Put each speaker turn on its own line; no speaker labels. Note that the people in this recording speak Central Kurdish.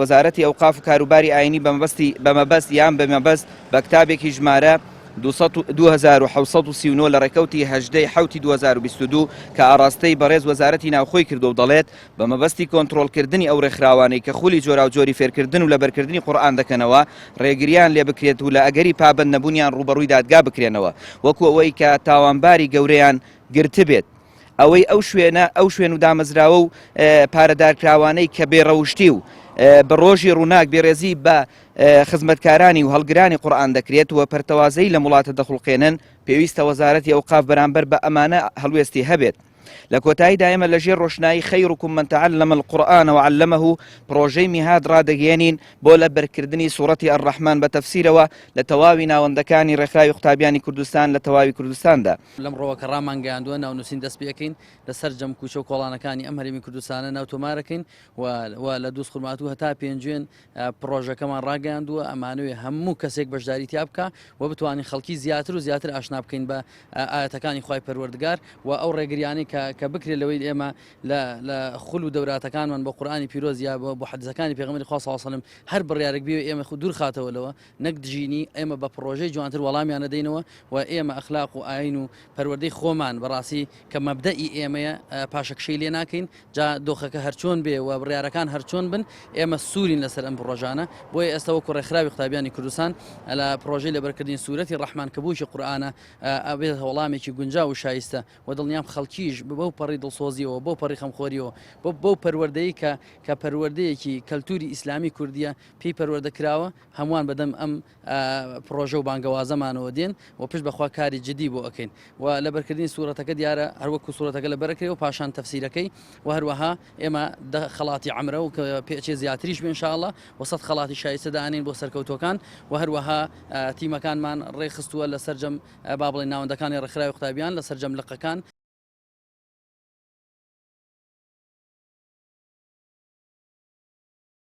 وەزارەتی ئەوقاف و کاروباری ئاینی بەمەبەست یان بەمەبەست بە کتابێکی ژمارە 2739 لە ڕێکەوتی 2022 کە ئاڕاستەی بەڕێز وەزارەتی ناوخۆی کردو و دەڵێت بە مەبەستی کۆنتڕۆڵکردنی ئەو ڕێکخراوانەی کە خولی جۆرا و جۆری فێرکردن و لەبەرکردنی قورئان دەکەنەوە ڕێگریان لێ بکرێت و لە ئەگەری پابەند نەبوونیان ڕوبەڕووی دادگا بکرێنەوە وەکو ئەوەی کە تاوانباری گەورەیان گرتبێت. ئەوەی ئەو شوێن و دامەزراوە و پارەدارکراوانەی کە بێڕەوشتی و بە ڕۆژی ڕووناک بێڕێزی بە خزمەتکارانی و هەڵگرانی قورئان دەکرێت و پەرتەوازەی لە وڵاتە دەخڵقێنن پێویستە وەزارەتی ئەوقاف بەرامبەر بە ئەمانە هەڵوێستی هەبێت. لە کۆتاییدا ئێمە لەژێر ڕۆشنایی خەیرکم من تعلم القورآن وعلمه پرۆژەی میهاد ڕادەگەێنین بۆ لە بەرکردنی سوورەتی ئەرڕەحمان بە تەفسیرەوە لە تەواوی ناوەندەکانی ڕێکخراوی قوتابیانی کوردستان لە تەواوی کوردستاندا.
لەم ڕۆوەکە ڕامانگەیاندووە ناونووسین دەست پێکەین لەسەر جەم کوچە و کۆڵانەکانی ئەم هەرێمی کوردستانە ناوتۆمارەکەین و لە دووس خورمات و هەتا پێنجوێن پرۆژەکەمان ڕاگەاندووە ئەمانوێ هەموو کەسێک بەشداری تیا بکە و بتوانین خەڵکی زیاتر و زیاتر ئاشنا بکەین بە ئاەتەکانی خوای پەروەردگار و ئەو ڕێگریانەی کە بکرێت لەوەی ئێمە لە خول و دەوراتەکانمان بە قورئانی پیرۆز یا بۆ حەدیثەکانی پێغەمبەری خوا صلی الله علیه و سلم هەر بڕیارێک بێ ئێمە خود دوور خاتەوە لەوە نەک دژینی ئێمە بە پرۆژەی جوانتر وەڵامیان دەدەینەوە و ئێمە ئەخلاق و ئاین و پەروەردەی خۆمان بەڕاستی کە مەبدەئی ئێمەیە پاشەکشەی لێ ناکەین جا دۆخەکە هەرچۆن بێ و بڕیارەکان هەرچۆن بن ئێمە سوورین لەسەر ئەم پرۆژانە بۆیە ئێستا وەکو ڕێکخراوی قوتابیانی کوردستان لە پرۆژەی لەبەرکردنی سوورەتی ڕەحمان کە بووشی قورئانە ئەبێت وەڵامێکی گونجاو و شایستە و دڵنیام خەڵکیش بەو پەڕی دڵسۆزیەوە بۆ پەڕی خەمخۆریەوە بۆ پەروەردەیی کە پەروەردەیەکی کەلتوری ئیسلامی کوردیە پێی پەروەردەکراوە هەمووان بەدەم ئەم پرۆژە و بانگەوازەمانەوە دێن و پشت بەخوا کاری جدی بۆ ئەەکەین و لەبەرکردنی سوورەتەکە دیارە هەروەکو سوورەتەکە لەبەرەکرێ و پاشان تەفسیرەکەی و هەروەها ئێمە خەڵاتی عەمرە و پێچێ زیاتریش بێ ئینشاءڵڵا و سەد خەڵاتی شایستە دانین بۆ سەرکەوتوەکان و هەروەها تیمەکانمان ڕێخستووە لە سەرجەم با بڵێن ناوەندەکانی ڕێکخراوی قوتابیان لە سەرجەم لقەکان